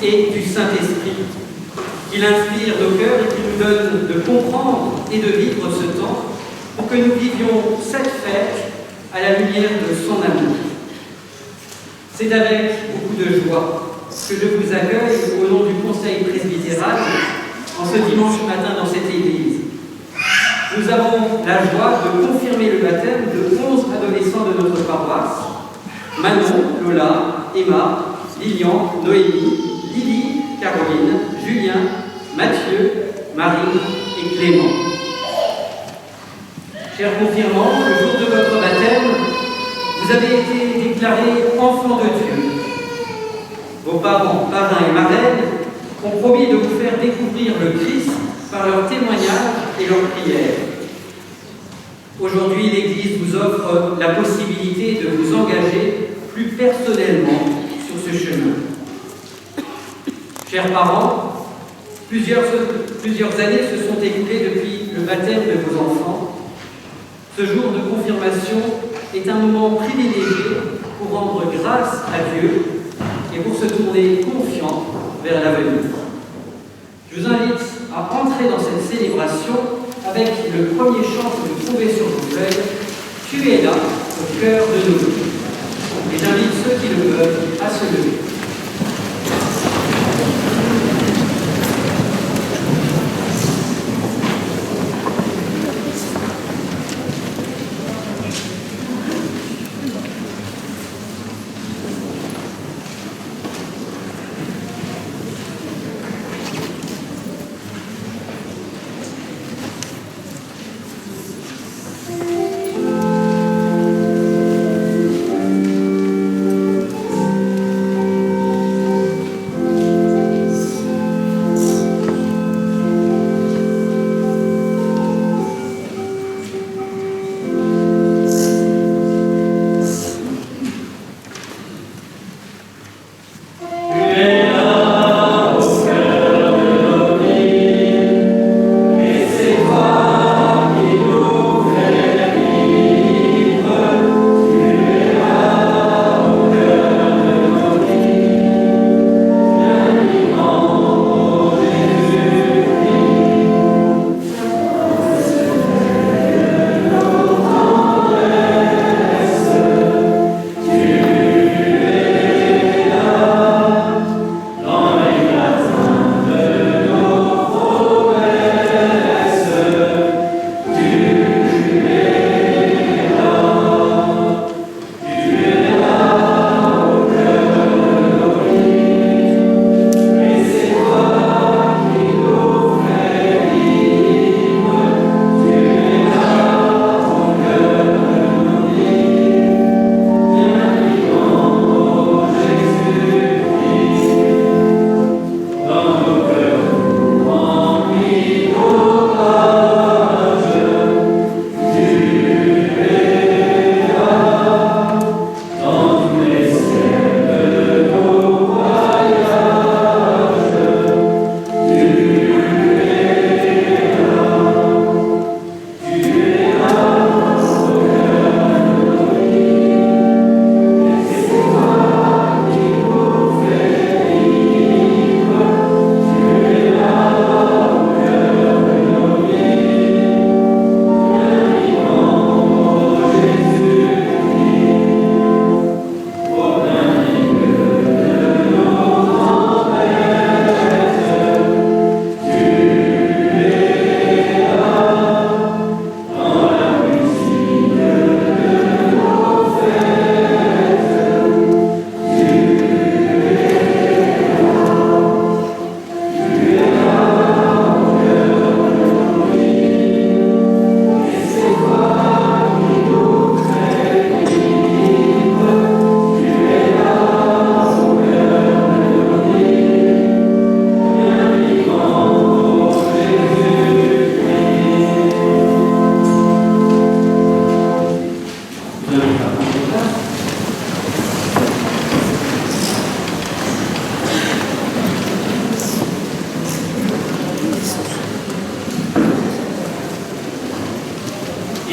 et du Saint-Esprit, qu'il inspire nos cœurs et qui nous donne de comprendre et de vivre ce temps pour que nous vivions cette fête à la lumière de son amour. C'est avec beaucoup de joie que je vous accueille au nom du Conseil presbytéral en ce dimanche matin dans cette église. Nous avons la joie de confirmer le baptême de 11 adolescents de notre paroisse: Manon, Lola, Emma, Lilian, Noémie, Lily, Caroline, Julien, Mathieu, Marie et Clément. Chers confirmants, le jour de votre baptême, vous avez été déclarés enfants de Dieu. Vos parents, parrains et marraines ont promis de vous faire découvrir le Christ par leurs témoignages et leurs prières. Aujourd'hui, l'Église vous offre la possibilité de vous engager plus personnellement sur ce chemin. Chers parents, plusieurs années se sont écoulées depuis le baptême de vos enfants. Ce jour de confirmation est un moment privilégié pour rendre grâce à Dieu et pour se tourner confiant vers l'avenir. Je vous invite à entrer dans cette célébration avec le premier chant que vous trouvez sur vos feuilles, « Tu es là, au cœur de nos vies ». Et j'invite ceux qui le peuvent à se lever.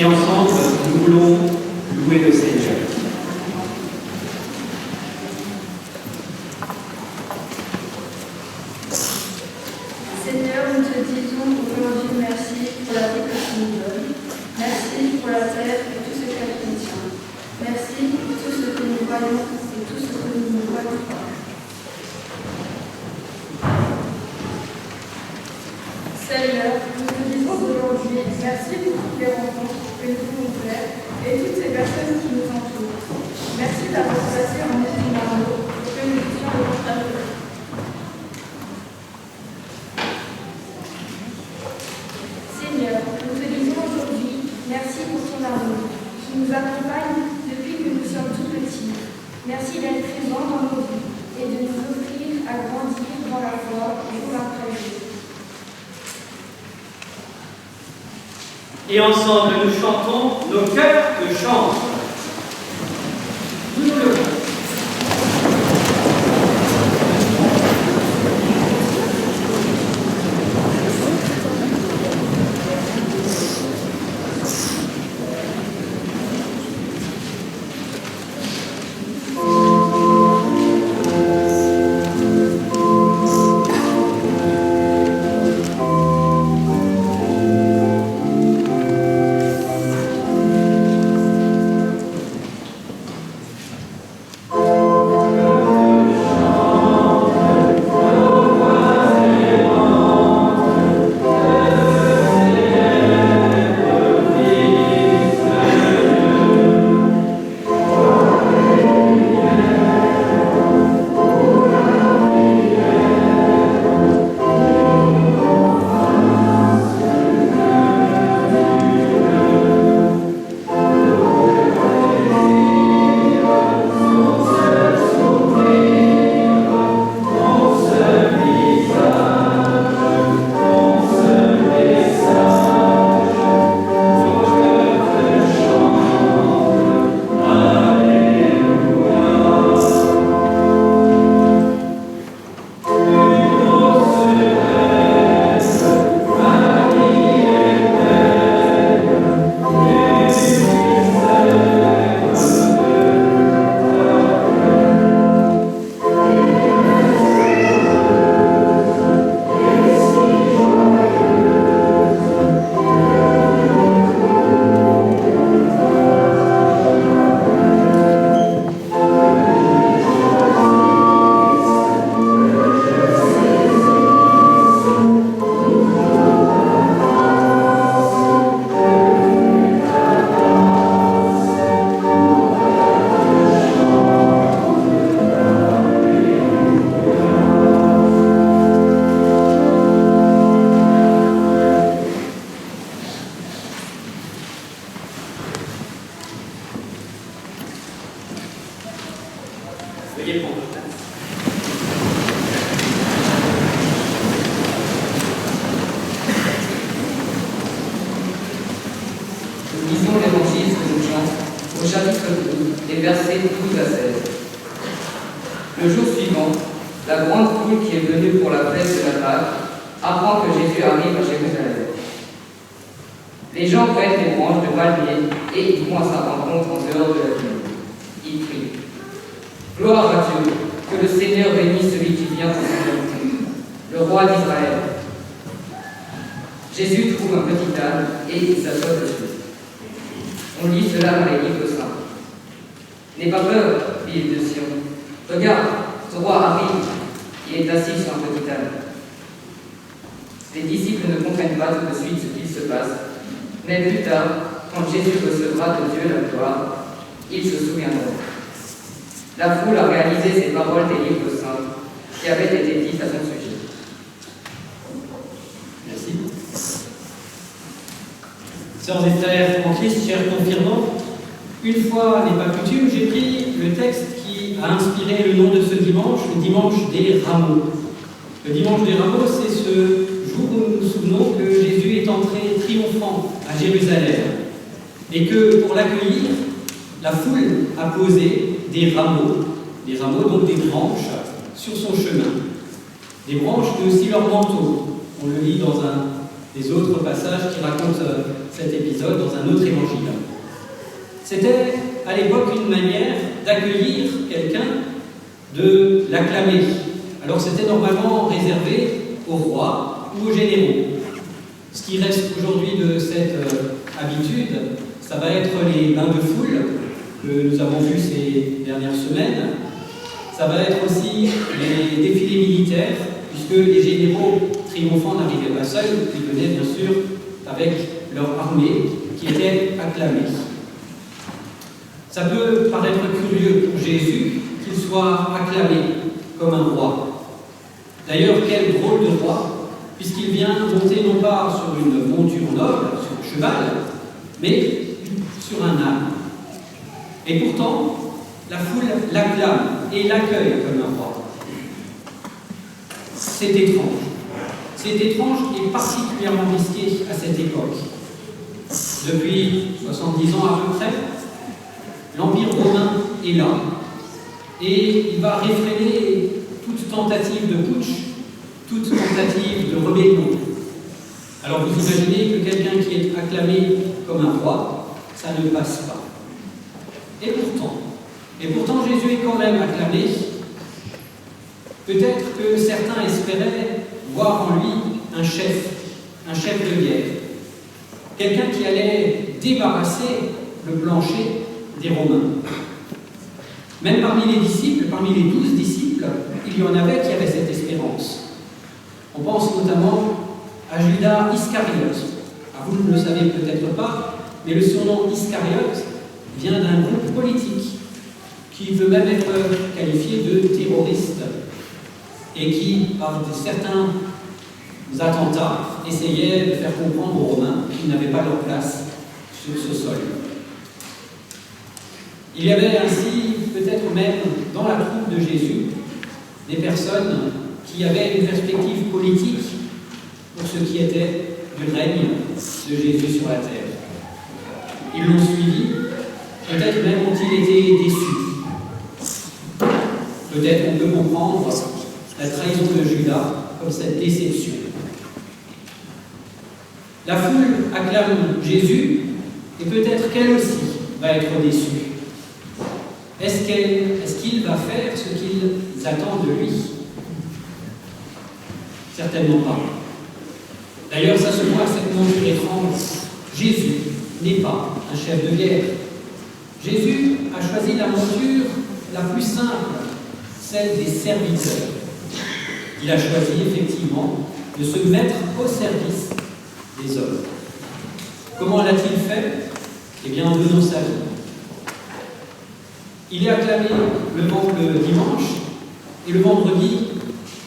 Et ensemble, nous voulons louer le Seigneur. en nous, qui nous accompagne depuis que nous sommes tout petits. Merci d'être présent dans nos vies et de nous offrir à grandir dans la foi jour après jour. Et ensemble, nous chantons nos cœurs de chant. Nous le levons. Veuillez prendre place. Nous lisons l'évangile selon Jean au chapitre 12, les versets 12 à 16. Le jour suivant, la grande foule qui est venue pour la fête de la Pâque apprend que Jésus arrive à Jérusalem. Les gens prennent des branches de palmier et ils vont à sa rencontre en dehors de la ville. Ils crient: Gloire à Dieu, que le Seigneur bénisse celui qui vient en son nom, le roi d'Israël. Jésus trouve un petit âne et il s'assoit dessus. On lit cela dans les livres saints. N'aie pas peur, fille de Sion. Regarde, ton roi arrive, il est assis sur un petit âne. Les disciples ne comprennent pas tout de suite ce qu'il se passe, mais plus tard, quand Jésus recevra de Dieu la gloire, ils se souviendront. La foule a réalisé ces paroles des livres saints qui avaient été dites à son sujet. Merci. Sœurs et frères en Christ, chers confirmants, une fois n'est pas coutume, j'ai pris le texte qui a inspiré le nom de ce dimanche, le dimanche des Rameaux. Le dimanche des Rameaux, c'est ce jour où nous nous souvenons que Jésus est entré triomphant à Jérusalem et que pour l'accueillir, la foule a posé des rameaux donc des branches sur son chemin. Des branches mais aussi leur manteau. On le lit dans un des autres passages qui racontent cet épisode dans un autre évangile. C'était à l'époque une manière d'accueillir quelqu'un, de l'acclamer. Alors c'était normalement réservé aux rois ou aux généraux. Ce qui reste aujourd'hui de cette habitude, ça va être les bains de foule que nous avons vus ces dernières semaines. Ça va être aussi les défilés militaires, puisque les généraux triomphants n'arrivaient pas seuls, ils venaient bien sûr avec leur armée qui était acclamée. Ça peut paraître curieux pour Jésus qu'il soit acclamé comme un roi. D'ailleurs, quel drôle de roi, puisqu'il vient monter non pas sur une monture noble, sur un cheval, mais Et pourtant, la foule l'acclame et l'accueille comme un roi. C'est étrange. C'est étrange et particulièrement risqué à cette époque. Depuis 70 ans à peu près, l'Empire romain est là et il va réfréner toute tentative de putsch, toute tentative de rébellion. Alors vous imaginez que quelqu'un qui est acclamé comme un roi, ça ne passe pas. Et pourtant Jésus est quand même acclamé. Peut-être que certains espéraient voir en lui un chef de guerre, quelqu'un qui allait débarrasser le plancher des Romains. Même parmi les disciples, parmi les 12 disciples, il y en avait qui avaient cette espérance. On pense notamment à Judas Iscariote. Vous ne le savez peut-être pas, mais le surnom Iscariote vient d'un groupe politique qui peut même être qualifié de terroriste et qui, par certains attentats, essayait de faire comprendre aux Romains qu'ils n'avaient pas leur place sur ce sol. Il y avait ainsi, peut-être même dans la troupe de Jésus, des personnes qui avaient une perspective politique pour ce qui était du règne de Jésus sur la terre. Ils l'ont suivi, peut-être même ont-ils été déçus. Peut-être on peut comprendre la trahison de Judas comme cette déception. La foule acclame Jésus et peut-être qu'elle aussi va être déçue. Est-ce qu'il va faire ce qu'ils attendent de lui? Certainement pas. D'ailleurs, ça se voit cette monture étrange. Jésus n'est pas un chef de guerre. Jésus a choisi la monture la plus simple, celle des serviteurs. Il a choisi effectivement de se mettre au service des hommes. Comment l'a-t-il fait? Eh bien, en donnant sa vie. Il est acclamé le dimanche, et le vendredi,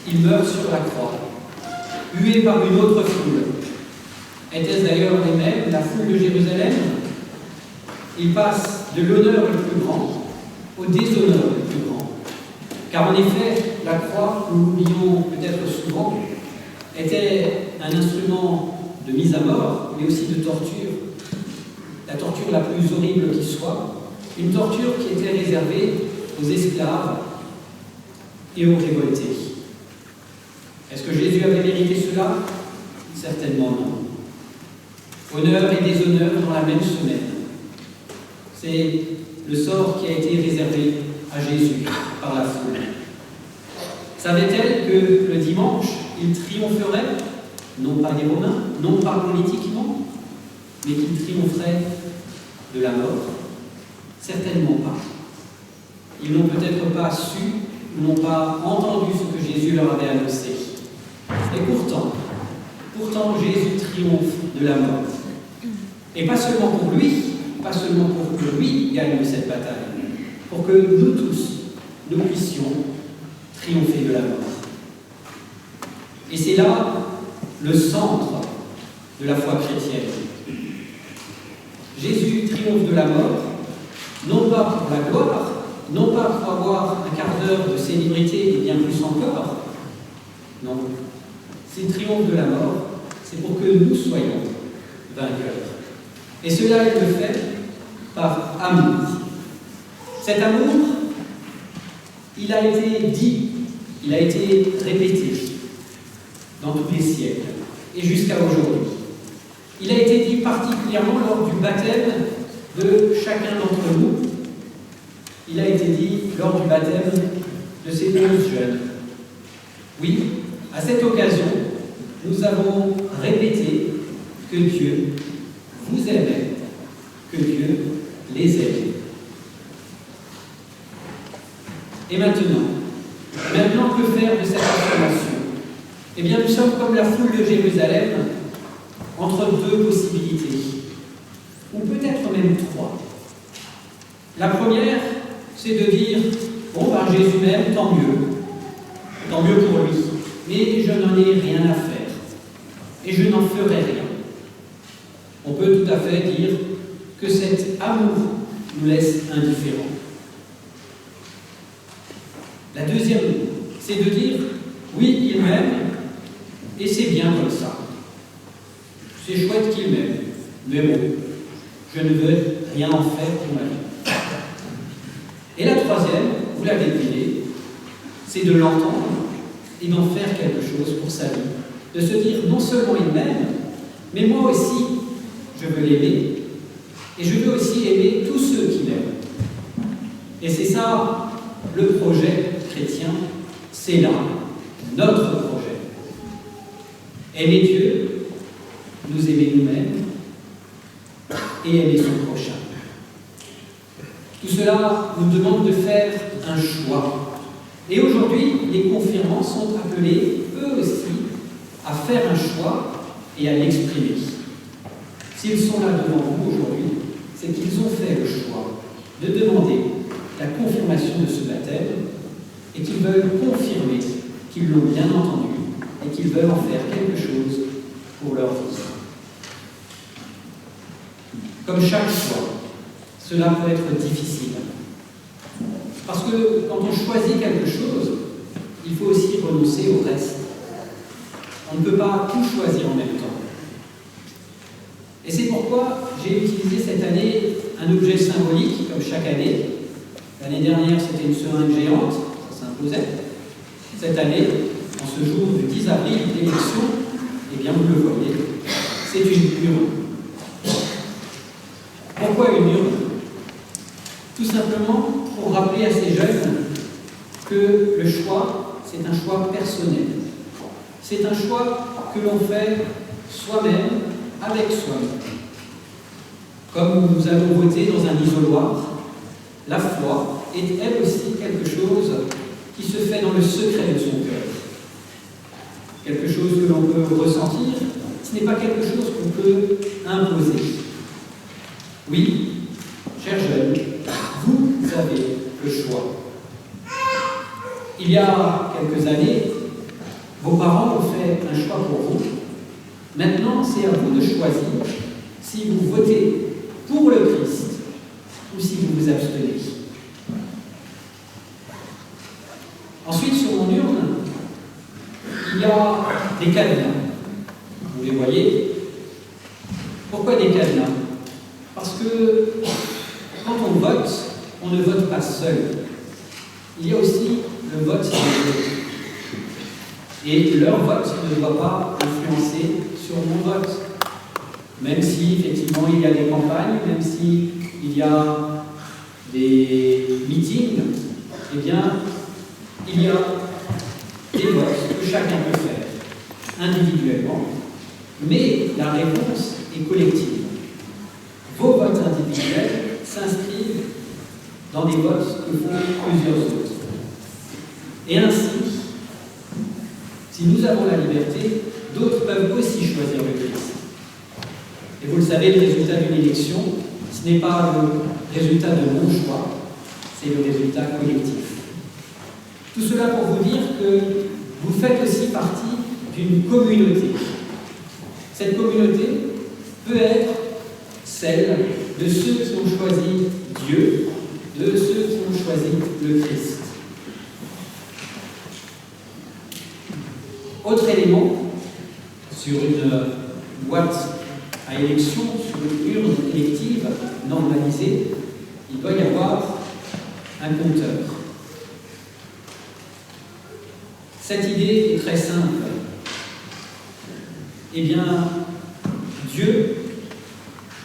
il meurt sur la croix, hué par une autre foule. Était-ce d'ailleurs les mêmes, la foule de Jérusalem? Il passe de l'honneur le plus grand au déshonneur le plus grand. Car en effet, la croix, nous l'oublions peut-être souvent, était un instrument de mise à mort, mais aussi de torture. La torture la plus horrible qui soit, une torture qui était réservée aux esclaves et aux révoltés. Est-ce que Jésus avait mérité cela? Certainement non. Honneur et déshonneur dans la même semaine. C'est le sort qui a été réservé à Jésus par la foule. Savait-elle que le dimanche, il triompherait, non pas des Romains, non pas politiquement, mais qu'il triompherait de la mort? Certainement pas. Ils n'ont peut-être pas su, n'ont pas entendu ce que Jésus leur avait annoncé. Et pourtant Jésus triomphe de la mort. Et pas seulement pour lui, pas seulement pour que lui gagne cette bataille, pour que nous tous, nous puissions triompher de la mort. Et c'est là le centre de la foi chrétienne. Jésus triomphe de la mort, non pas pour la gloire, non pas pour avoir un quart d'heure de célébrité et bien plus encore. Non. S'il triomphe de la mort, c'est pour que nous soyons vainqueurs. Et cela, il le fait par amour. Cet amour, il a été dit, il a été répété dans tous les siècles et jusqu'à aujourd'hui. Il a été dit particulièrement lors du baptême de chacun d'entre nous. Il a été dit lors du baptême de ces 11 jeunes. Oui, à cette occasion, nous avons répété que Dieu vous aimait, que Dieu les aimait. Et maintenant, que faire de cette affirmation? Eh bien, nous sommes comme la foule de Jérusalem, entre deux possibilités, ou peut-être même trois. La première, c'est de dire, bon, ben Jésus m'aime, tant mieux pour lui, mais je n'en ai rien à faire, et je n'en ferai rien. On peut tout à fait dire que cet amour nous laisse indifférents. La deuxième, c'est de dire oui, il m'aime et c'est bien comme ça. C'est chouette qu'il m'aime, mais bon, je ne veux rien en faire pour ma vie. Et la troisième, vous l'avez deviné, c'est de l'entendre et d'en faire quelque chose pour sa vie. De se dire non seulement il m'aime, mais moi aussi, je veux l'aimer et je veux aussi aimer tous ceux qui l'aiment. Et c'est ça le projet chrétien, c'est là notre projet. Aimer Dieu, nous aimer nous-mêmes et aimer son prochain. Tout cela nous demande de faire un choix. Et aujourd'hui, les confirmants sont appelés, eux aussi, à faire un choix et à l'exprimer. S'ils sont là devant vous aujourd'hui, c'est qu'ils ont fait le choix de demander la confirmation de ce baptême et qu'ils veulent confirmer qu'ils l'ont bien entendu et qu'ils veulent en faire quelque chose pour leur vie. Comme chaque choix, cela peut être difficile. Parce que quand on choisit quelque chose, il faut aussi renoncer au reste. On ne peut pas tout choisir en même temps. Et c'est pourquoi j'ai utilisé cette année un objet symbolique, comme chaque année. L'année dernière, c'était une seringue géante, ça s'imposait. Cette année, en ce jour du 10 avril d'élection, eh bien vous le voyez, c'est une urne. Pourquoi une urne? Tout simplement pour rappeler à ces jeunes que le choix, c'est un choix personnel. C'est un choix que l'on fait soi-même, avec soi-même. Comme nous allons voter dans un isoloir, la foi est elle aussi quelque chose qui se fait dans le secret de son cœur. Quelque chose que l'on peut ressentir, ce n'est pas quelque chose qu'on peut imposer. Oui, chers jeunes, vous avez le choix. Il y a quelques années, vos parents ont fait un choix pour vous. Maintenant, c'est à vous de choisir si vous votez pour le Christ ou si vous vous abstenez. Ensuite, sur mon urne, il y a des cadenas. Vous les voyez? Pourquoi des cadenas? Parce que quand on vote, on ne vote pas seul. Il y a aussi le vote des autres. Et leur vote ne doit pas influencer sur mon vote. Même si, effectivement, il y a des campagnes, même s'il y a des meetings, eh bien, il y a des votes que chacun peut faire individuellement, mais la réponse est collective. Vos votes individuels s'inscrivent dans des votes que font plusieurs autres. Et ainsi, si nous avons la liberté, d'autres peuvent aussi choisir le Christ. Et vous le savez, le résultat d'une élection, ce n'est pas le résultat de mon choix, c'est le résultat collectif. Tout cela pour vous dire que vous faites aussi partie d'une communauté. Cette communauté peut être celle de ceux qui ont choisi Dieu, de ceux qui ont choisi le Christ. Autre élément, sur une boîte à élection, sur une urne élective normalisée, il doit y avoir un compteur. Cette idée est très simple. Eh bien, Dieu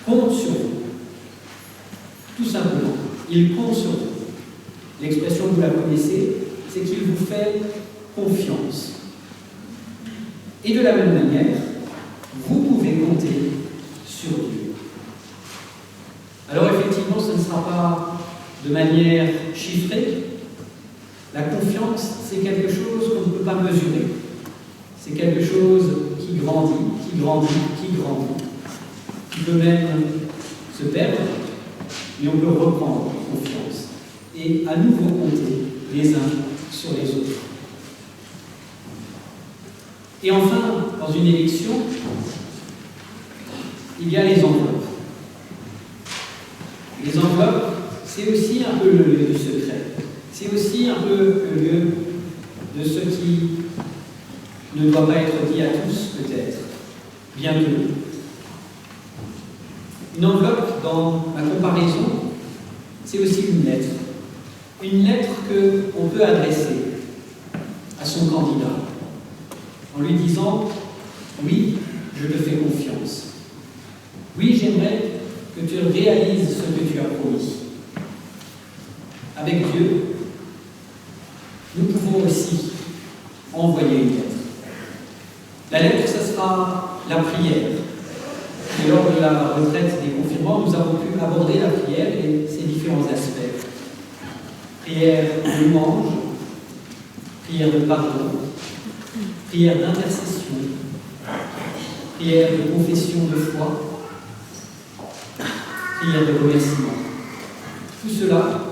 compte sur vous. Tout simplement, il compte sur vous. L'expression, vous la connaissez, c'est qu'il vous fait confiance. Et de la même manière, vous pouvez compter sur Dieu. Alors effectivement, ce ne sera pas de manière chiffrée. La confiance, c'est quelque chose qu'on ne peut pas mesurer. C'est quelque chose qui grandit, qui grandit, qui grandit. Qui peut même se perdre, mais on peut reprendre confiance. Et à nouveau compter les uns sur les autres. Et enfin, dans une élection, il y a les enveloppes. Les enveloppes, c'est aussi un peu le lieu du secret. C'est aussi un peu le lieu de ce qui ne doit pas être dit à tous, peut-être, bientôt. Une enveloppe, dans ma comparaison, c'est aussi une lettre. Une lettre qu'on peut adresser à son candidat en lui disant « Oui, je te fais confiance. Oui, j'aimerais que tu réalises ce que tu as promis. » Avec Dieu, nous pouvons aussi envoyer une lettre. La lettre, ce sera la prière. Et lors de la retraite des confirmants, nous avons pu aborder la prière et ses différents aspects. Prière de louange, prière de pardon, prière d'intercession, prière de confession de foi, prière de remerciement. Tout cela,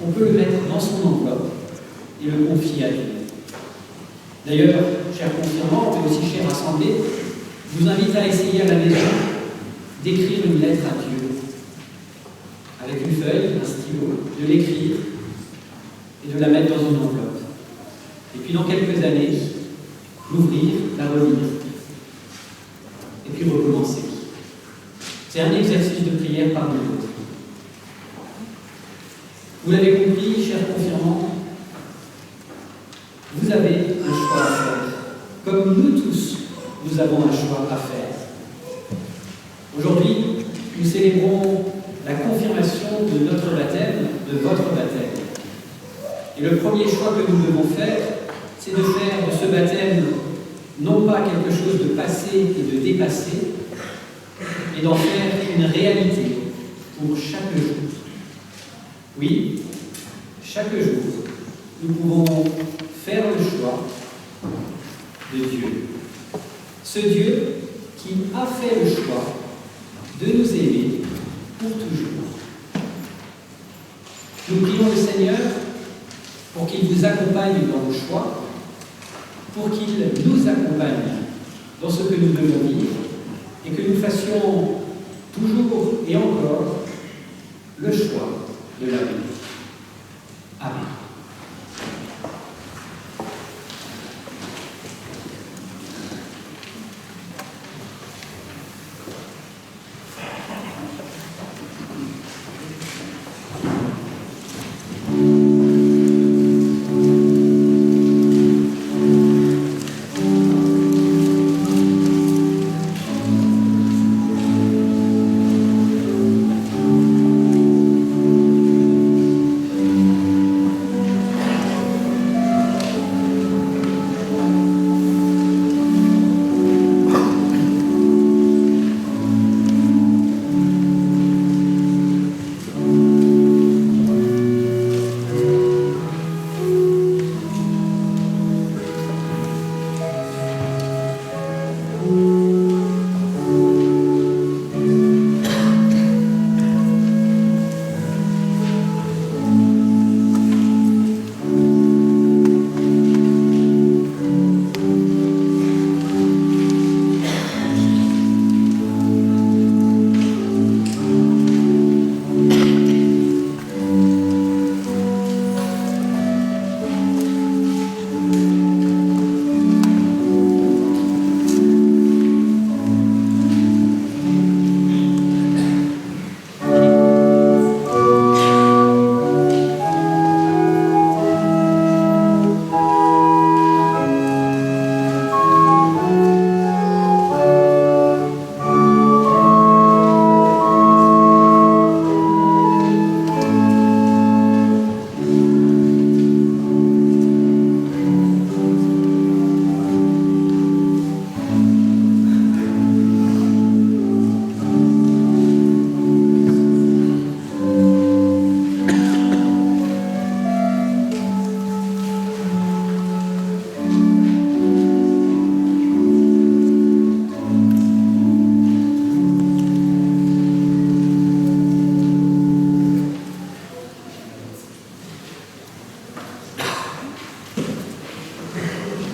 on peut le mettre dans son enveloppe et le confier à Dieu. D'ailleurs, chers confirmants, mais aussi chers assemblés, je vous invite à essayer à la maison d'écrire une lettre à Dieu, avec une feuille, un stylo, de l'écrire et de la mettre dans une enveloppe. Et puis dans quelques années, l'ouvrir, la relire, et puis recommencer. C'est un exercice de prière parmi d'autres. Vous l'avez compris, chers confirmants, vous avez un choix à faire. Comme nous tous, nous avons un choix à faire. Aujourd'hui, nous célébrons la confirmation de notre baptême, de votre baptême. Et le premier choix que nous devons faire, c'est de faire de ce baptême non pas quelque chose de passé et de dépassé, mais d'en faire une réalité pour chaque jour. Oui, chaque jour, nous pouvons faire le choix de Dieu. Ce Dieu qui a fait le choix de nous aimer pour toujours. Nous prions le Seigneur pour qu'il vous accompagne dans vos choix, pour qu'il nous accompagne dans ce que nous devons vivre et que nous fassions toujours et encore le choix de l'avenir. Amen.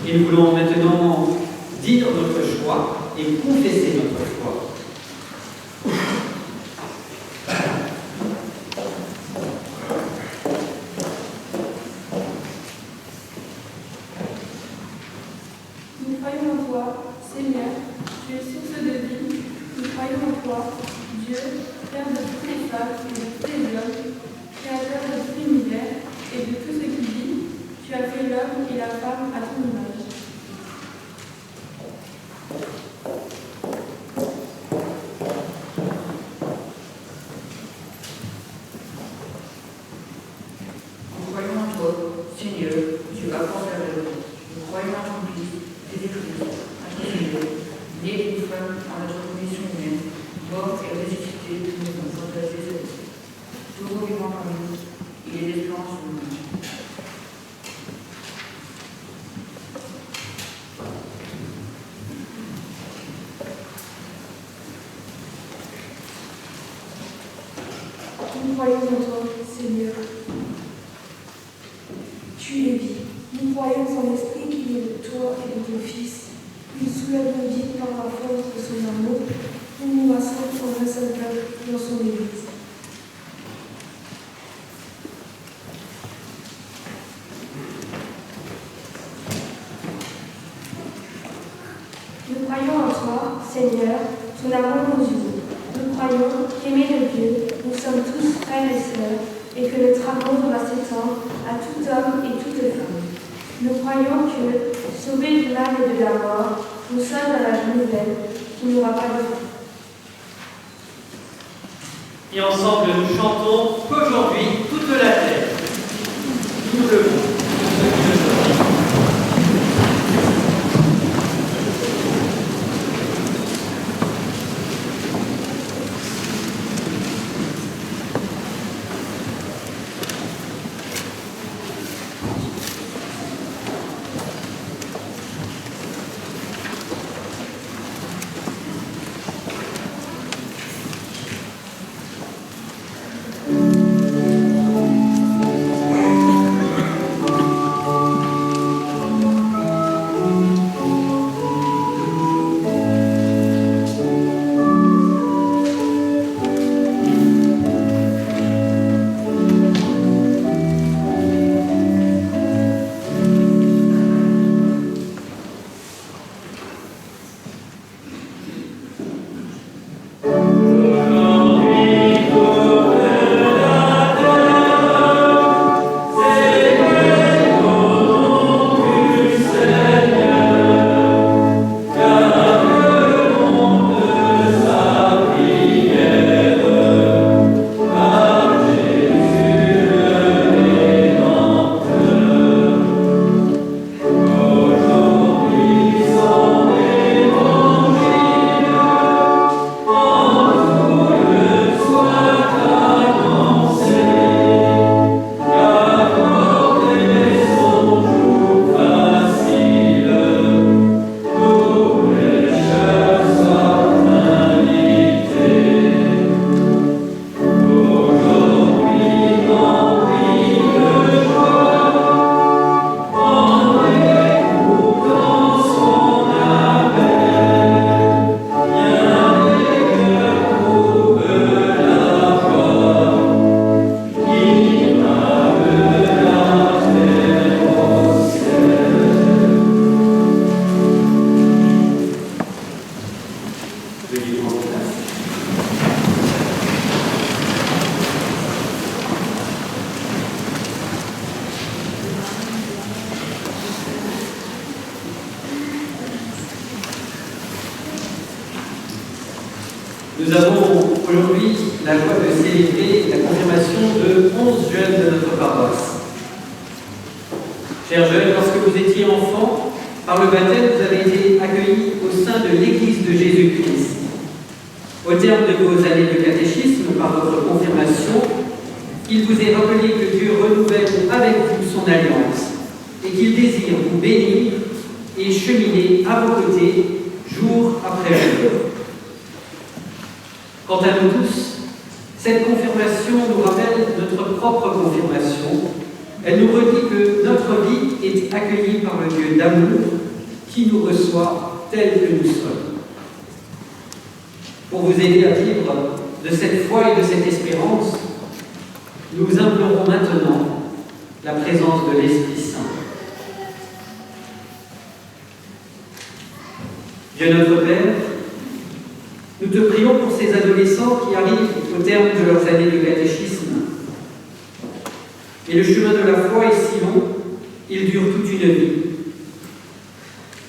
Et nous voulons maintenant dire notre choix et confesser notre foi. toi, Dieu, Père de toutes les femmes et de tous les hommes, Créateur de tout l'univers et de tout ce qui vit, tu as fait l'homme et la femme à ton image. Nous croyons en toi, Seigneur, tu apportes la vie. Nous croyons en ton Fils, Jésus-Christ, à ton Seigneur, né d'une femme en notre condition humaine, mort et ressuscité pour nous en remplacer sa vie. Toujours vivant parmi nous, il est l'espérance du monde. Nous croyons en toi, Seigneur. Tu es vie. Nous croyons en l'Esprit qui est de toi et de ton Fils. Il soulève nos vies par la force de son amour. Il nous rassemble en un seul peuple dans son Église. Nous croyons en toi, Seigneur, ton amour nous unit. Nous croyons qu'aimés de Dieu, nous sommes tous frères et sœurs, et que notre amour va s'étendre à tout homme et toute femme. Nous croyons que, sauvés du mal et de la mort, nous sommes dans la vie nouvelle qui n'aura pas de fin. Et ensemble, nous chantons qu'aujourd'hui, toute la terre, nous le monde. Nous avons aujourd'hui la joie de célébrer la confirmation de 11 jeunes de notre paroisse. Chers jeunes, lorsque vous étiez enfants, par le baptême, vous avez été accueillis au sein de l'Église de Jésus-Christ. Au terme de vos années de catéchisme, par votre confirmation, il vous est rappelé que Dieu renouvelle avec vous son alliance et qu'il désire vous bénir et cheminer à vos côtés jour après jour. Quant à nous tous, cette confirmation nous rappelle notre propre confirmation. Elle nous redit que notre vie est accueillie par le Dieu d'amour qui nous reçoit tels que nous sommes. Pour vous aider à vivre de cette foi et de cette espérance, nous implorons maintenant la présence de l'Esprit Saint. Dieu notre Père, nous Nous te prions pour ces adolescents qui arrivent au terme de leurs années de catéchisme. Et le chemin de la foi est si long, il dure toute une vie.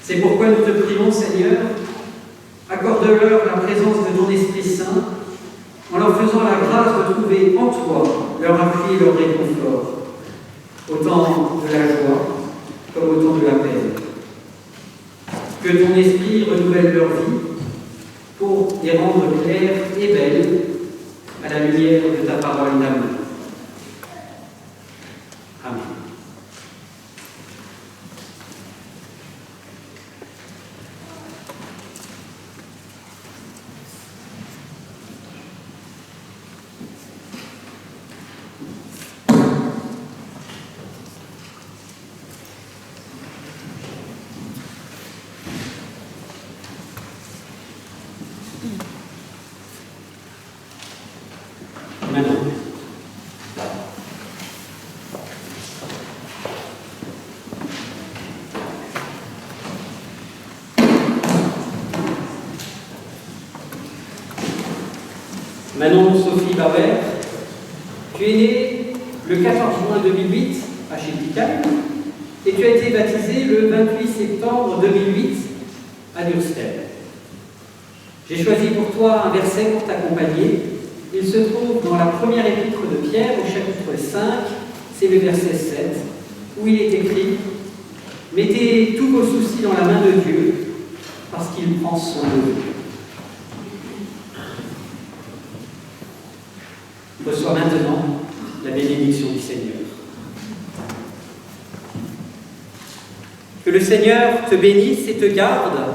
C'est pourquoi nous te prions, Seigneur, accorde-leur la présence de ton Esprit Saint, en leur faisant la grâce de trouver en toi leur appui et leur réconfort, autant de la joie comme autant de la peine. Que ton Esprit renouvelle leur vie pour les rendre claires et belles à la lumière de ta parole d'amour. Amen. Manon Sophie Bauer, tu es née le 14 juin 2008 à Schiltigheim et tu as été baptisée le 28 septembre 2008 à Durstel. J'ai choisi pour toi un verset pour t'accompagner. Il se trouve dans la première épître de Pierre au chapitre 5, c'est le verset 7, où il est écrit « Mettez tous vos soucis dans la main de Dieu, parce qu'il prend soin de vous. » Reçois maintenant la bénédiction du Seigneur. Que le Seigneur te bénisse et te garde,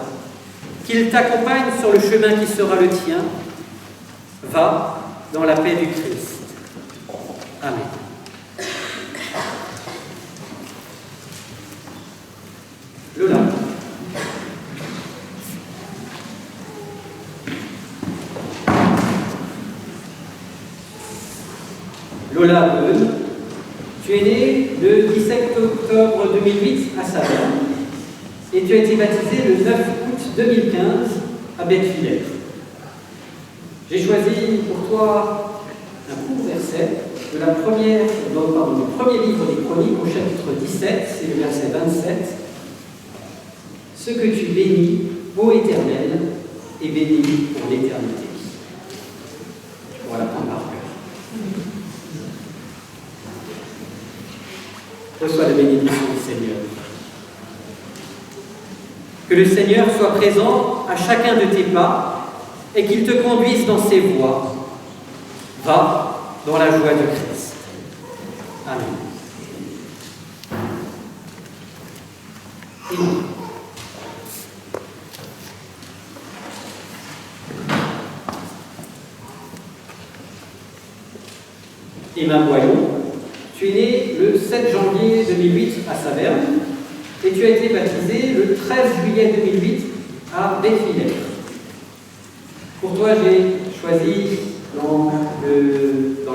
qu'il t'accompagne sur le chemin qui sera le tien. Va dans la paix du Christ. Amen. Lola. Lola Beun, tu es née le 17 octobre 2008 à Saverne et tu as été baptisée le 9 août 2015 à Bethviller. J'ai choisi pour toi un court verset de du premier livre des Chroniques au chapitre 17, c'est le verset 27. Ce que tu bénis, ô Éternel, est béni pour l'éternité. Tu pourras l'apprendre par cœur. Reçois la bénédiction du Seigneur. Que le Seigneur soit présent à chacun de tes pas et qu'il te conduise dans ses voies. Va dans la joie de Christ. Amen. Amen. Emma Boyon, tu es née le 7 janvier 2008 à Saverne et tu as été baptisée le 13 juillet 2008 à Bethviller. Pour toi, j'ai choisi dans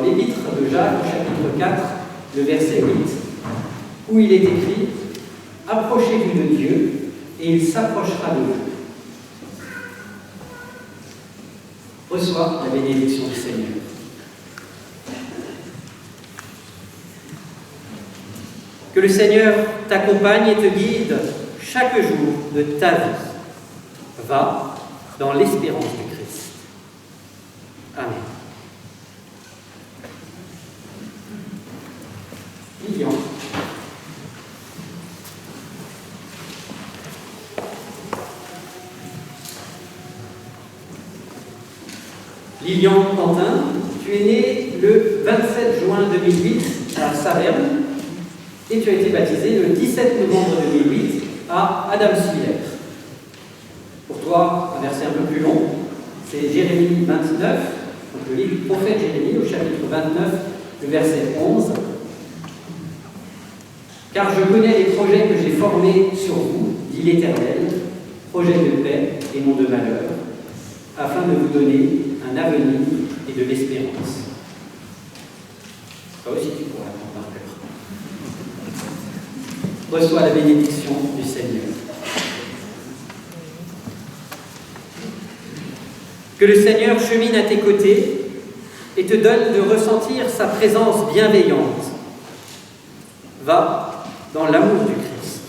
l'épître de Jacques, chapitre 4, le verset 8, où il est écrit « Approchez-vous de Dieu, et il s'approchera de vous. » Reçois la bénédiction du Seigneur. Que le Seigneur t'accompagne et te guide chaque jour de ta vie. Va dans l'espérance du Christ. Amen. Lilian. Lilian Quentin, tu es né le 27 juin 2008 à Saverne et tu as été baptisé le 17 novembre 2008 à Adamswiller. Pour toi, un verset un peu plus long, c'est Jérémie 29, donc le livre du prophète Jérémie, au chapitre 29, le verset 11. « Car je connais les projets que j'ai formés sur vous, dit l'Éternel, projets de paix et non de malheur, afin de vous donner un avenir et de l'espérance. » Toi aussi, tu pourras apprendre par cœur. Reçois la bénédiction du Seigneur. Que le Seigneur chemine à tes côtés et te donne de ressentir sa présence bienveillante. Va dans l'amour du Christ.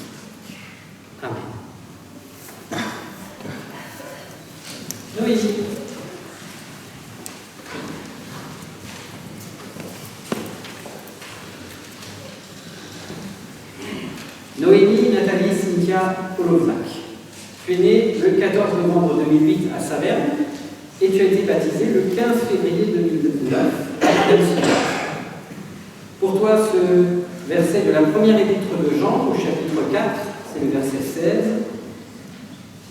Amen. Noémie. Noémie Nathalie Cynthia Polovac. Tu es née le 14 novembre 2008 à Saverne et tu as été baptisée le 15 février 2009 à Adamson. Pour toi, ce verset de la première épître de Jean, au chapitre 4, c'est le verset 16.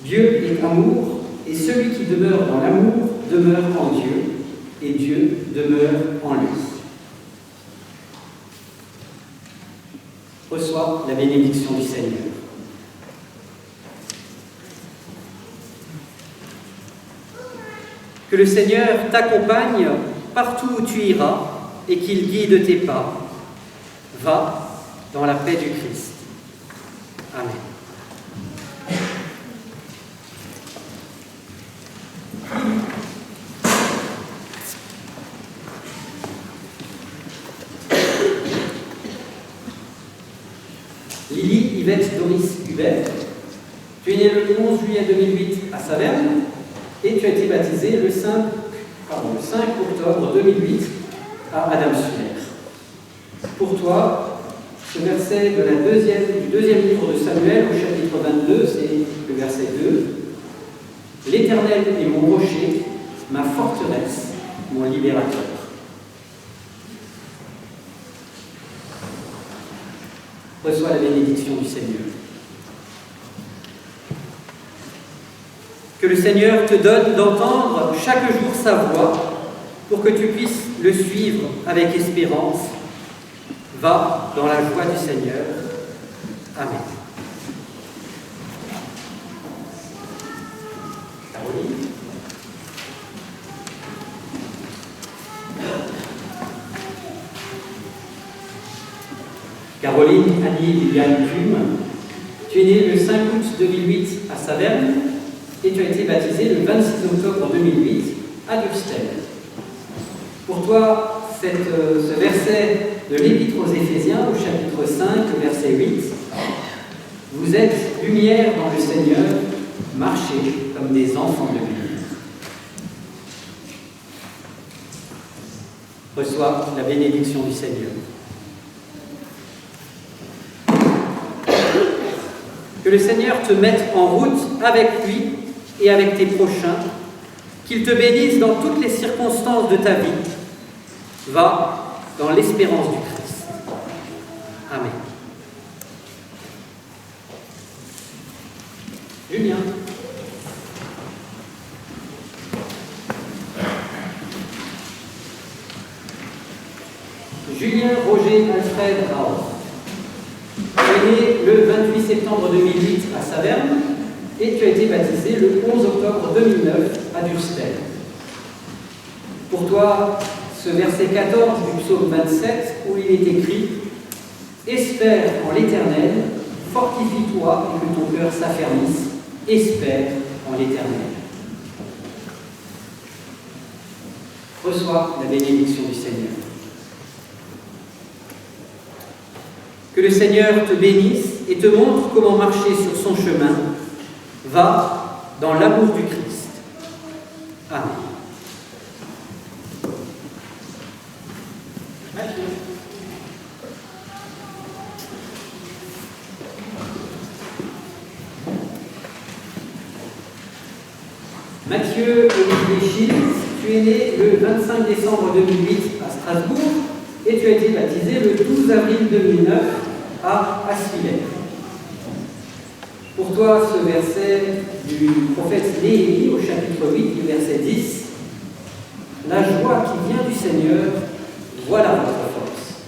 Dieu est amour, et celui qui demeure dans l'amour demeure en Dieu, et Dieu demeure en lui. Reçois la bénédiction du Seigneur. Que le Seigneur t'accompagne partout où tu iras et qu'il guide tes pas. Va dans la paix du Christ. Amen. Lily Yvette Doris Hubert, tu es née le 11 juillet 2008 à Saverne et tu as été baptisée le 5 octobre 2008 à Adams-sur-Mer. Pour toi, ce verset du deuxième livre de Samuel au chapitre 22, c'est le verset 2. L'Éternel est mon rocher, ma forteresse, mon libérateur. Reçois la bénédiction du Seigneur. Que le Seigneur te donne d'entendre chaque jour sa voix pour que tu puisses le suivre avec espérance. Va dans la joie du Seigneur. Amen. Caroline. Caroline Annie Liliane Plume, tu es née le 5 août 2008 à Saverne et tu as été baptisée le 26 octobre 2008 à Durstel. Pour toi, ce verset de l'Épître aux Éphésiens au chapitre 5, verset 8, vous êtes lumière dans le Seigneur, marchez comme des enfants de lumière. Reçois la bénédiction du Seigneur. Que le Seigneur te mette en route avec lui et avec tes prochains, qu'il te bénisse dans toutes les circonstances de ta vie. Va dans l'espérance du Christ. Amen. Julien. Julien Roger Alfred Raoult. Tu es né le 28 septembre 2008 à Saverne et tu as été baptisé le 11 octobre 2009 à Durstel. Pour toi, ce verset 14 du psaume 27 où il est écrit « Espère en l'Éternel, fortifie-toi et que ton cœur s'affermisse, espère en l'Éternel. » Reçois la bénédiction du Seigneur. Que le Seigneur te bénisse et te montre comment marcher sur son chemin. Va dans l'amour du Christ. Amen. Mathieu. Mathieu Olivier Schiltz, tu es né le 25 décembre 2008 à Strasbourg et tu as été baptisé le 12 avril 2009 à Asvillers. Pour toi, ce verset du prophète Néhémie au chapitre 8, du verset 10, « La joie qui vient du Seigneur, voilà votre force. »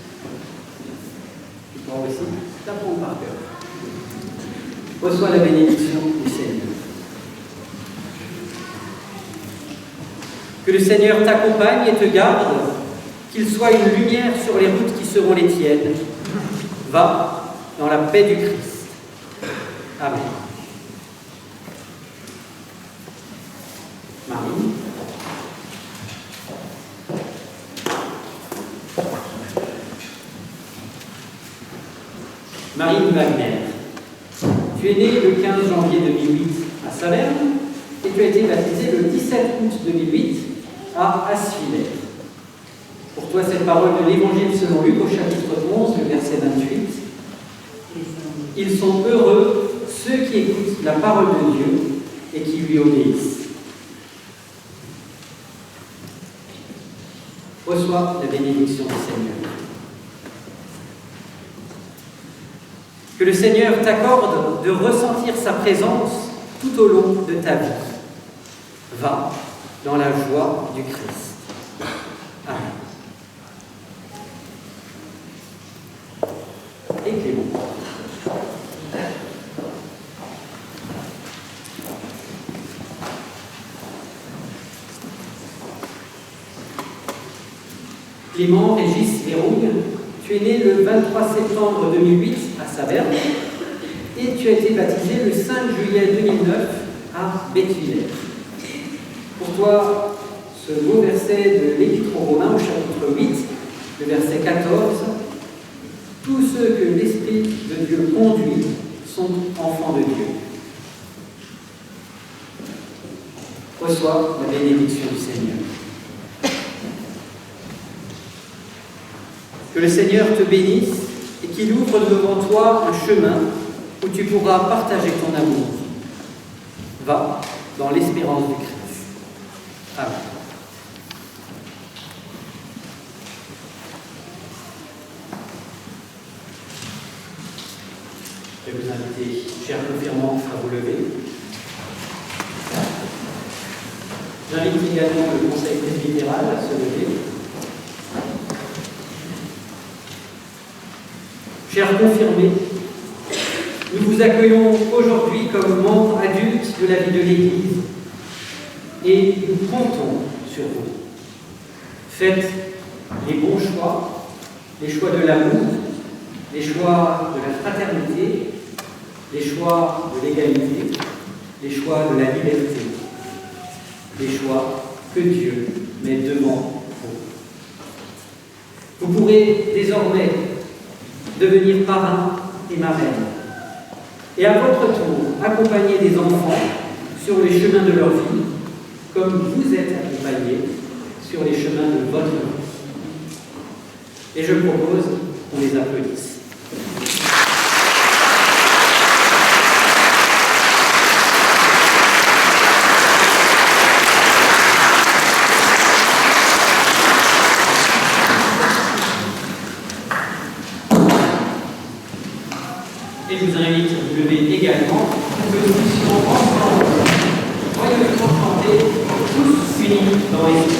Tu pourras aussi t'apprendre par cœur. Reçois la bénédiction du Seigneur. Que le Seigneur t'accompagne et te garde, qu'il soit une lumière sur les routes qui seront les tiennes. Va dans la paix du Christ. Amen. Marie. Marine Wagner, tu es née le 15 janvier 2008 à Saverne et tu as été baptisée le 17 août 2008 à Asvillers. Pour toi, cette parole de l'Évangile selon Luc au chapitre 11, le verset 28. Ils sont heureux ceux qui écoutent la parole de Dieu et qui lui obéissent. Reçois la bénédiction du Seigneur. Que le Seigneur t'accorde de ressentir sa présence tout au long de ta vie. Va dans la joie du Christ. Amen. Et Clément. Clément Régis Vérouille, tu es né le 23 septembre 2008 à Saverne et tu as été baptisé le 5 juillet 2009 à Bethvillers. Pour toi, ce beau verset de l'Épître aux Romains au chapitre 8, le verset 14, tous ceux que l'Esprit de Dieu conduit sont enfants de Dieu. Reçois la bénédiction du Seigneur. Que le Seigneur te bénisse et qu'il ouvre devant toi un chemin où tu pourras partager ton amour. Va dans l'espérance du Christ. Amen. Je vais vous inviter, chers confirmants, à vous lever. J'invite également le conseil presbytéral à se lever. Chers confirmés, nous vous accueillons aujourd'hui comme membres adultes de la vie de l'Église et nous comptons sur vous. Faites les bons choix, les choix de l'amour, les choix de la fraternité, les choix de l'égalité, les choix de la liberté, les choix que Dieu met devant vous. Vous pourrez désormais devenir parrain et marraine, et à votre tour accompagner des enfants sur les chemins de leur vie, comme vous êtes accompagnés sur les chemins de votre vie. Et je propose qu'on les applaudisse. Et je vous invite à vous lever également pour que nous puissions ensemble joyeusement chanter tous unis dans l'esprit.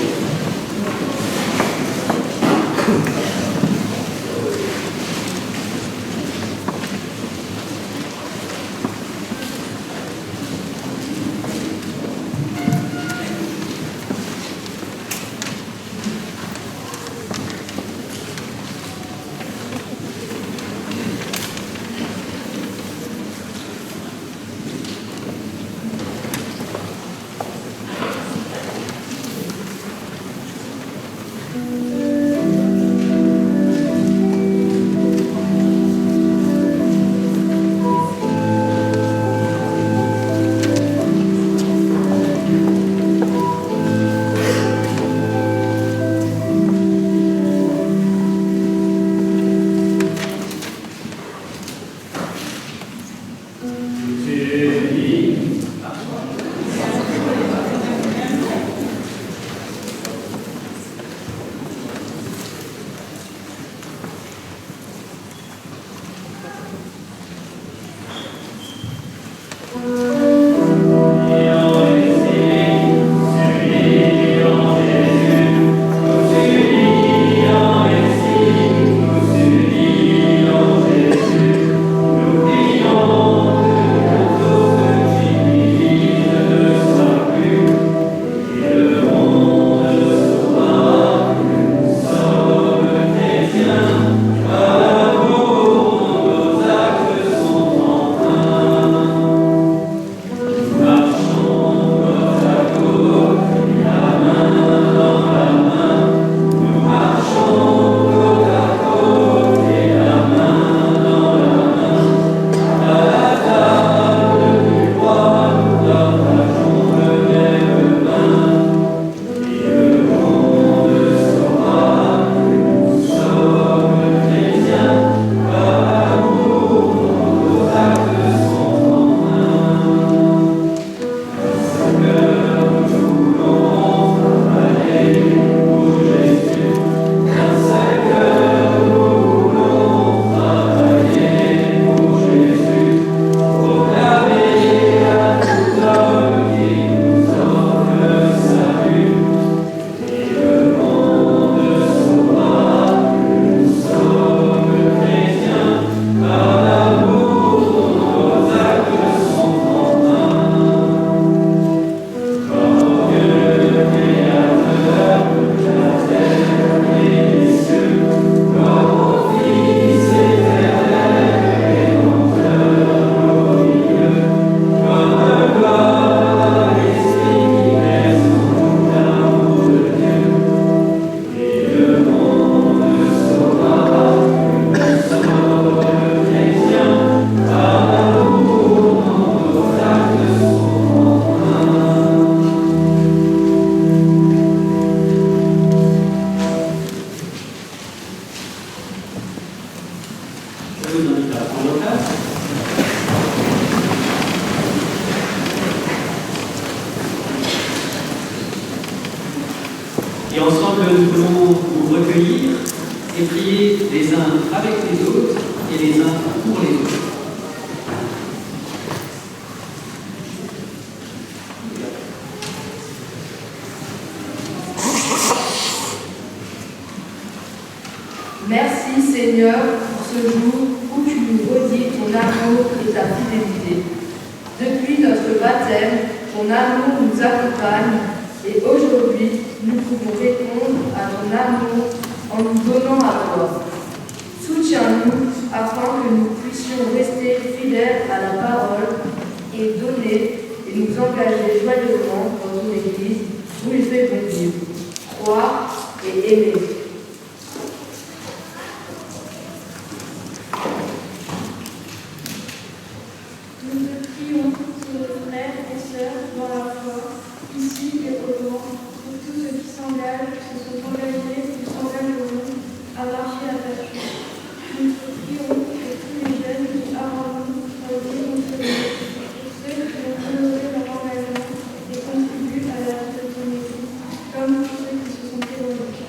voulons nous recueillir et prier les uns avec les autres et les uns pour les autres. Merci Seigneur pour ce jour où tu nous redis ton amour et ta fidélité. Depuis notre baptême, ton amour nous accompagne et aujourd'hui, nous pouvons répondre à ton amour en nous donnant à toi. Soutiens-nous afin que nous puissions rester fidèles à la parole et donner et nous engager joyeusement dans une église où il fait bon vivre, croire et aimer. Nous te prions pour nos frères et sœurs dans la foi, ici et au loin, pour tous ceux qui s'engagent, qui se sont engagés, qui s'engageront à marcher à ta suite. Nous te prions pour tous les jeunes qui avant nous ont été consolés, pour ceux qui ont honoré leur engagement et contribuent à la vie de ton Église, comme pour ceux qui se sont éloignés.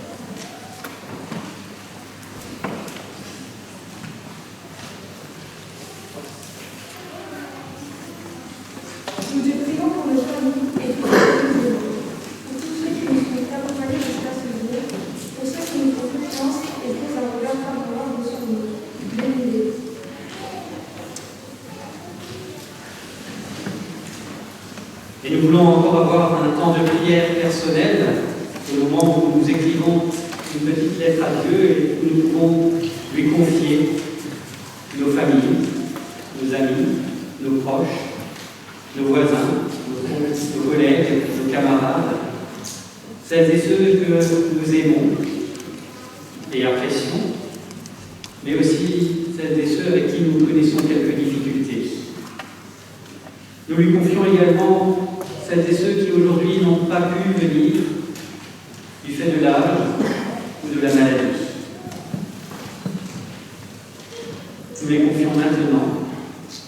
Nous te prions pour nos familles et pour tous ceux qui nous ont accompagnés jusqu'à ce jour, pour ceux qui nous font confiance et pour un regard favorable sur nous. Bénis-les. Et nous voulons encore avoir un temps de prière personnelle, au moment où nous écrivons une petite lettre à Dieu et où nous pouvons lui confier nos familles, nos amis, nos proches, nos voisins, nos collègues, nos camarades, celles et ceux que nous aimons et apprécions, mais aussi celles et ceux avec qui nous connaissons quelques difficultés. Nous lui confions également celles et ceux qui aujourd'hui n'ont pas pu venir du fait de l'âge ou de la maladie. Nous les confions maintenant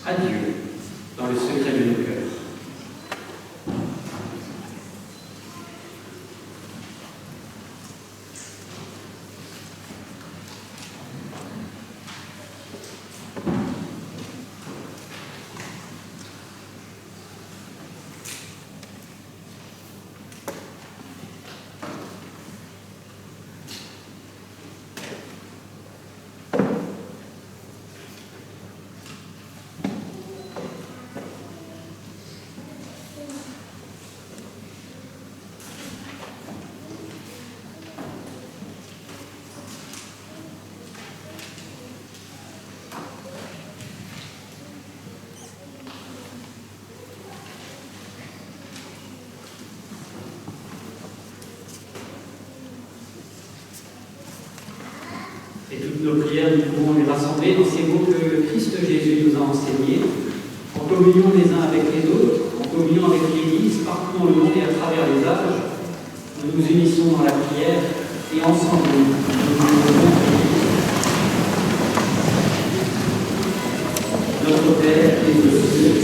à Dieu dans le secret de nos cœurs. Et toutes nos prières, nous pouvons les rassembler dans ces mots que Christ Jésus nous a enseignés, en communion les uns avec les autres, en communion avec l'Église, partout dans le monde et à travers les âges. Nous nous unissons dans la prière et ensemble nous nous Notre Père qui es aux cieux,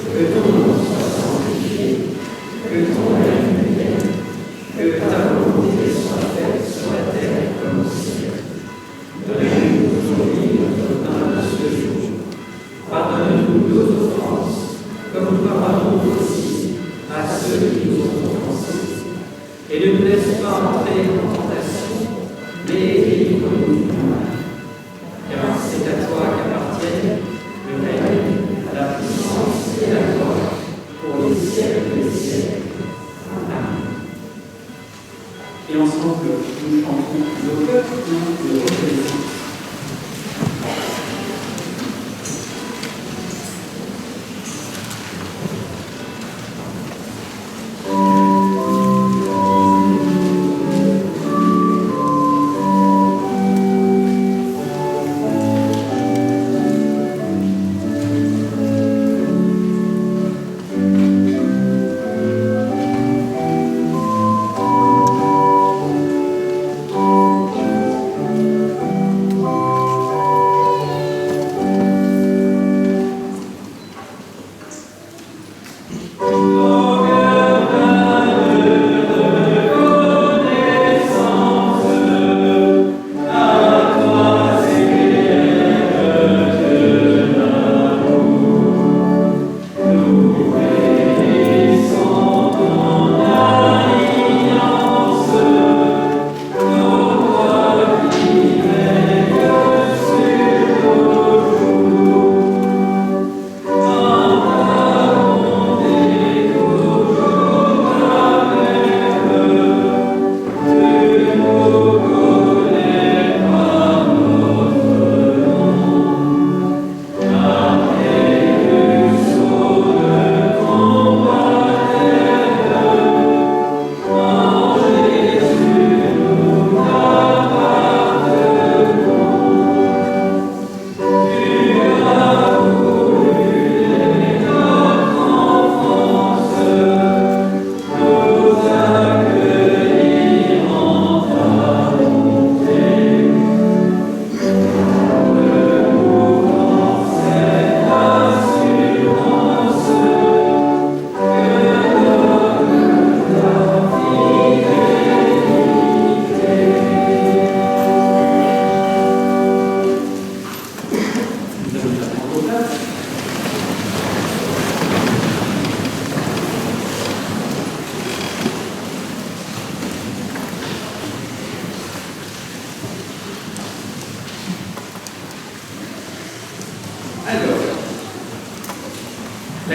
que ton nom soit sanctifié, que ton règne vienne, que ta volonté soit faite sur la terre comme au ciel. Donne-nous aujourd'hui notre pain de ce jour. Pardonne-nous nos offenses, comme nous pardonnons aussi à ceux qui nous ont offensés. Et ne nous laisse pas entrer en tentation, mais délivre-nous du mal. Car c'est à toi qu'appartiennent le règne, la puissance et la gloire pour les siècles des siècles. Amen. Et ensemble, nous chantons nos cœurs de reconnaissance.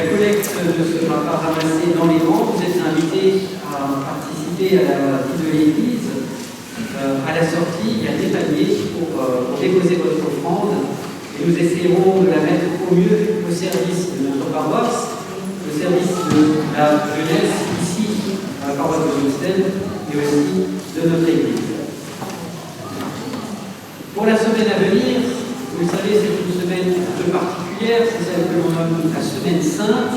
La collecte ne sera pas ramassée dans les rangs. Vous êtes invités à participer à la vie de l'Église. À la sortie, il y a des paniers pour déposer votre offrande. Et nous essayerons de la mettre au mieux au service de notre paroisse, au service de la jeunesse ici, à la paroisse de Justel, mais aussi de notre Église. Pour la semaine à venir, vous le savez, c'est une semaine un peu particulière, c'est celle que l'on nomme la Semaine Sainte,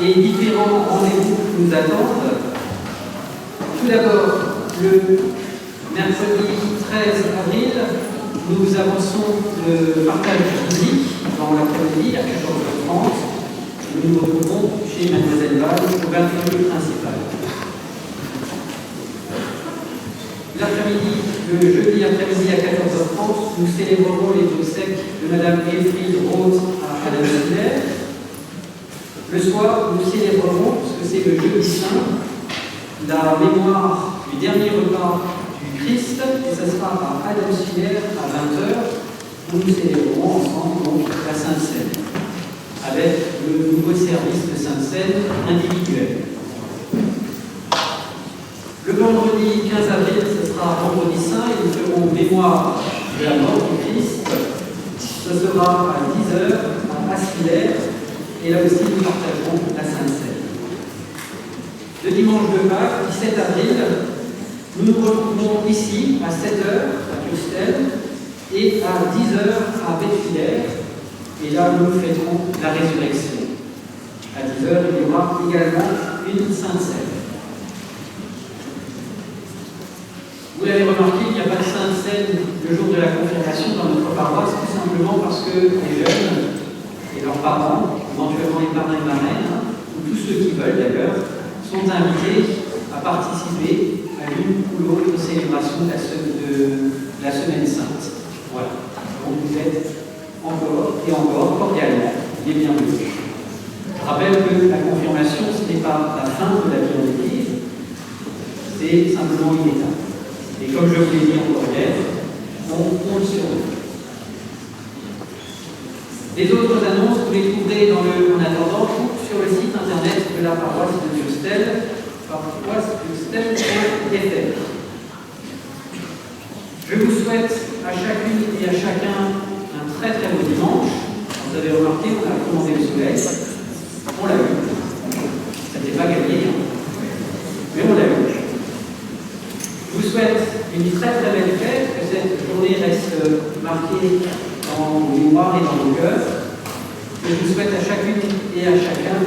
et différents rendez-vous nous attendent. Tout d'abord, le mercredi 13 avril, nous avançons le partage physique dans l'après-midi à 14h30. Nous nous retrouvons chez Mademoiselle Val au 21 principal. L'après-midi, le jeudi après-midi à 14h30, nous célébrerons les obsèques de Madame Elfriede Roth à la Messinaire. Le soir, nous célébrerons, parce que c'est le jeudi saint, la mémoire du dernier repas du Christ, et ce sera à Adamsière à 20h, où nous célébrerons ensemble donc, la Sainte Seine, avec le nouveau service de Sainte Seine individuel. Le vendredi 15 avril, ce sera vendredi saint, et nous ferons mémoire de la mort du Christ. Ce sera à 10h à Aspilère, et là aussi nous partagerons la Sainte Seine. Le dimanche de Pâques, 17 avril, nous nous retrouvons ici à 7h à Justel et à 10h à Béthière, et là nous fêterons la résurrection. À 10h, il y aura également une Sainte Seine. Vous l'avez remarqué, il n'y a pas de Sainte Seine le jour de la confirmation dans notre paroisse, tout simplement parce que les jeunes et leurs parents, éventuellement les parrains et marraines, ou tous ceux qui veulent d'ailleurs, sont invités à participer à l'une ou l'autre célébration de la Semaine Sainte. Voilà. Donc vous êtes encore et encore cordialement les bienvenus. Je rappelle que la confirmation, ce n'est pas la fin de la vie en Église, c'est simplement une étape. Et comme je vous l'ai dit encore hier, on compte sur eux. Les autres annonces, vous les trouverez en attendant sur le site internet de la paroisse de Justel, paroisse-justel.fr. Je vous souhaite à chacune et à chacun un très très beau dimanche. Vous avez remarqué, on a commandé le soleil. On l'a eu. Ça n'était pas gagné, mais on l'a eu. Je vous souhaite une très très belle fête, que cette journée reste marquée dans nos mémoires et dans nos cœurs. Je vous souhaite à chacune et à chacun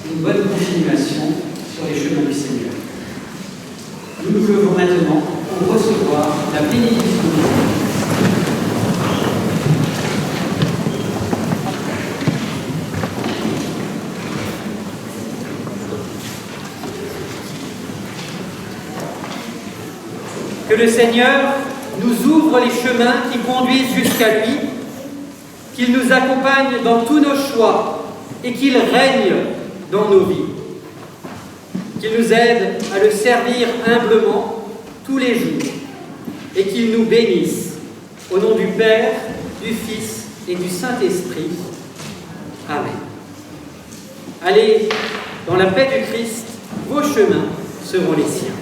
une bonne continuation sur les chemins du Seigneur. Nous nous levons maintenant pour recevoir la bénédiction de Dieu. Que le Seigneur nous ouvre les chemins qui conduisent jusqu'à lui, qu'il nous accompagne dans tous nos choix et qu'il règne dans nos vies. Qu'il nous aide à le servir humblement tous les jours et qu'il nous bénisse au nom du Père, du Fils et du Saint-Esprit. Amen. Allez, dans la paix du Christ, vos chemins seront les siens.